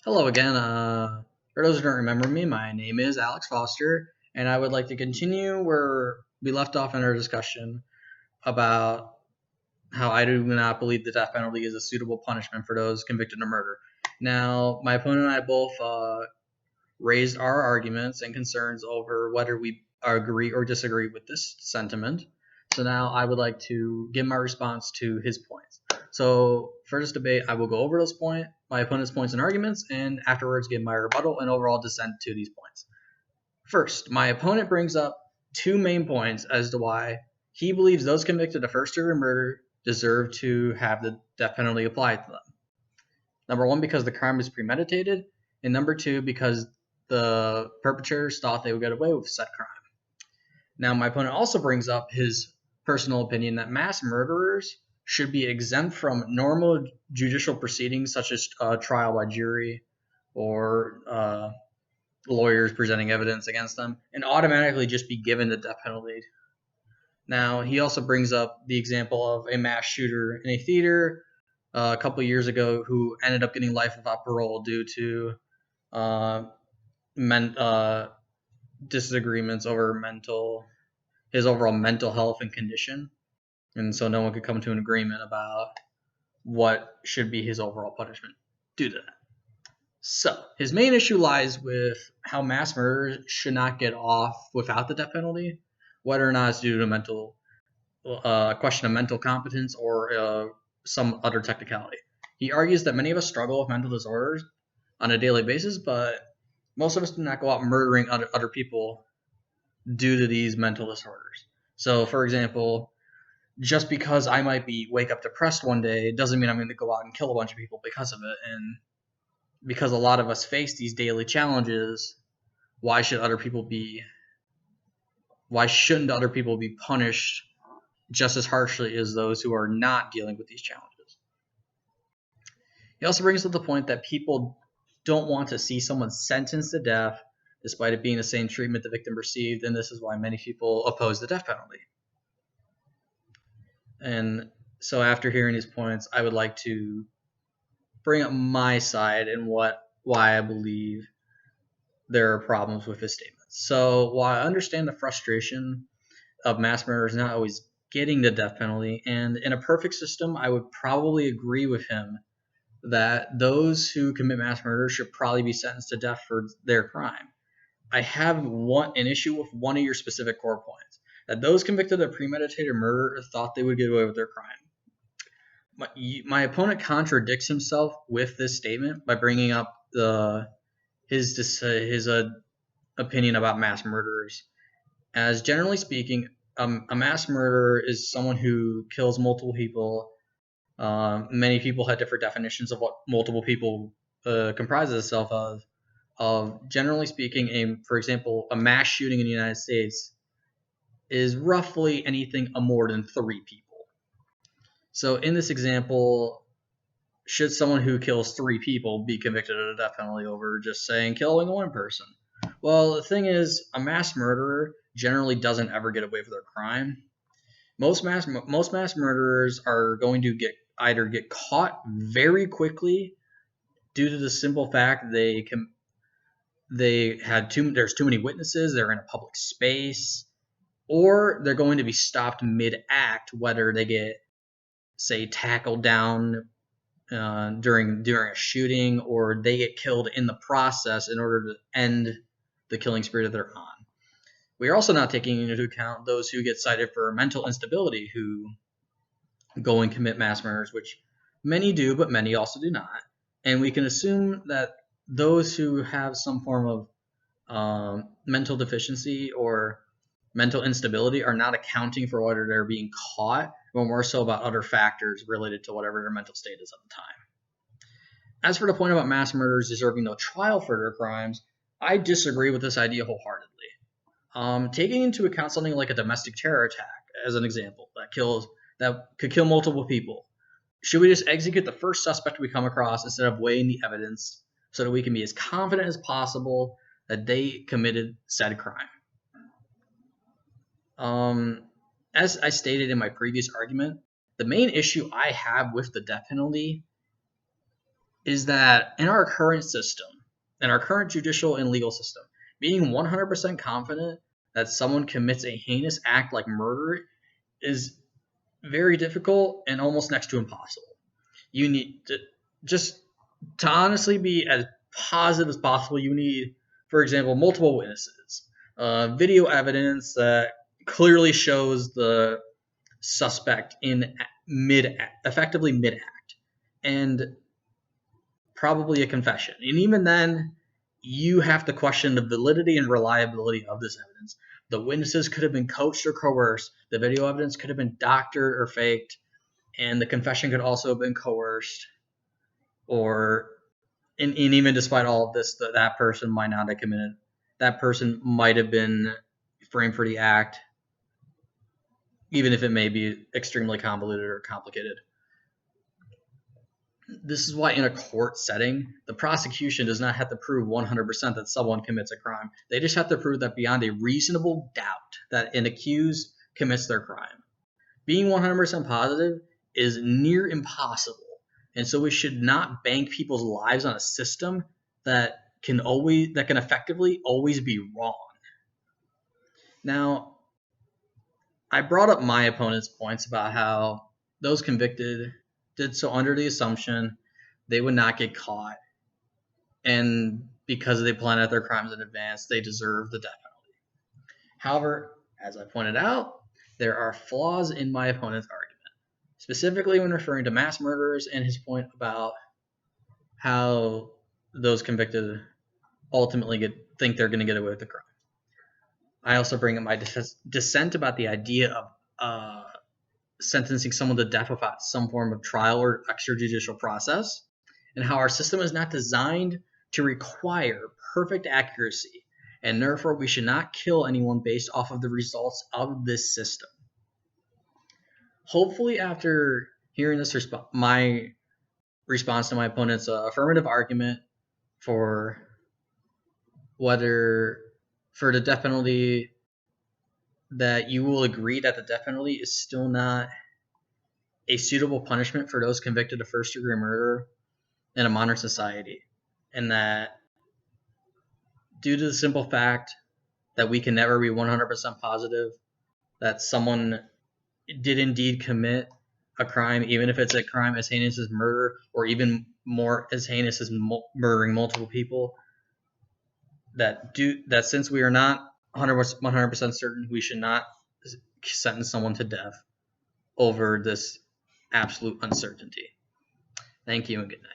Hello again. For those who don't remember me, my name is Alex Foster, and I would like to continue where we left off in our discussion about how I do not believe the death penalty is a suitable punishment for those convicted of murder. Now, my opponent and I both raised our arguments and concerns over whether we agree or disagree with this sentiment. So now I would like to give my response to his points. So for this debate, I will go over my opponent's points and arguments, and afterwards give my rebuttal and overall dissent to these points. First, my opponent brings up two main points as to why he believes those convicted of first-degree murder deserve to have the death penalty applied to them. Number one, because the crime is premeditated, and number two, because the perpetrators thought they would get away with said crime. Now, my opponent also brings up his personal opinion that mass murderers should be exempt from normal judicial proceedings such as trial by jury or lawyers presenting evidence against them and automatically just be given the death penalty. Now, he also brings up the example of a mass shooter in a theater a couple years ago who ended up getting life without parole due to disagreements over his overall mental health and condition, and so no one could come to an agreement about what should be his overall punishment due to that. So his main issue lies with how mass murder should not get off without the death penalty, whether or not it's due to a question of mental competence or some other technicality. He argues that many of us struggle with mental disorders on a daily basis, but most of us do not go out murdering other people due to these mental disorders. So, for example, just because I might wake up depressed one day doesn't mean I'm going to go out and kill a bunch of people because of it. And because a lot of us face these daily challenges, why shouldn't other people be punished just as harshly as those who are not dealing with these challenges? He also brings up the point that people don't want to see someone sentenced to death despite it being the same treatment the victim received, and this is why many people oppose the death penalty. And so after hearing these points, I would like to bring up my side and why I believe there are problems with his statements. So while I understand the frustration of mass murderers not always getting the death penalty, and in a perfect system, I would probably agree with him that those who commit mass murder should probably be sentenced to death for their crime. I have an issue with one of your specific core points, that those convicted of premeditated murder thought they would get away with their crime. My opponent contradicts himself with this statement by bringing up his opinion about mass murderers. As generally speaking, a mass murderer is someone who kills multiple people. Many people have different definitions of what multiple people comprises itself of. Generally speaking, for example, a mass shooting in the United States is roughly anything more than 3 people. So in this example, should someone who kills 3 people be convicted of the death penalty over just saying killing one person? Well, the thing is, a mass murderer generally doesn't ever get away with their crime. Most mass murderers are going to either get caught very quickly due to the simple fact there's too many witnesses, they're in a public space, or they're going to be stopped mid-act, whether they get, say, tackled down during a shooting, or they get killed in the process in order to end the killing spree that they're on. We are also not taking into account those who get cited for mental instability who go and commit mass murders, which many do, but many also do not. And we can assume that those who have some form of mental deficiency or mental instability are not accounting for whether they're being caught, but more so about other factors related to whatever their mental state is at the time. As for the point about mass murderers deserving no trial for their crimes, I disagree with this idea wholeheartedly. Taking into account something like a domestic terror attack, as an example, that could kill multiple people, should we just execute the first suspect we come across instead of weighing the evidence so that we can be as confident as possible that they committed said crime? As I stated in my previous argument, the main issue I have with the death penalty is that in our current system, in our current judicial and legal system, being 100% confident that someone commits a heinous act like murder is very difficult and almost next to impossible. You need to just to honestly be as positive as possible. You need, for example, multiple witnesses, video evidence that clearly shows the suspect in effectively mid act, and probably a confession. And even then, you have to question the validity and reliability of this evidence. The witnesses could have been coached or coerced. The video evidence could have been doctored or faked, and the confession could also have been coerced. Or, and even despite all of this, that person might not have committed. That person might have been framed for the act, even if it may be extremely convoluted or complicated. This is why in a court setting, the prosecution does not have to prove 100% that someone commits a crime. They just have to prove that beyond a reasonable doubt that an accused commits their crime. Being 100% positive is near impossible. And so we should not bank people's lives on a system that can effectively always be wrong. Now, I brought up my opponent's points about how those convicted did so under the assumption they would not get caught, and because they planned out their crimes in advance, they deserve the death penalty. However, as I pointed out, there are flaws in my opponent's argument, specifically when referring to mass murderers and his point about how those convicted ultimately think they're going to get away with the crime. I also bring up my dissent about the idea of sentencing someone to death without some form of trial or extrajudicial process, and how our system is not designed to require perfect accuracy, and therefore we should not kill anyone based off of the results of this system. Hopefully, after hearing this my response to my opponent's affirmative argument for the death penalty, that you will agree that the death penalty is still not a suitable punishment for those convicted of first-degree murder in a modern society, and that due to the simple fact that we can never be 100% positive that someone did indeed commit a crime, even if it's a crime as heinous as murder, or even more as heinous as murdering multiple people, that since we are not 100% certain, we should not sentence someone to death over this absolute uncertainty. Thank you and good night.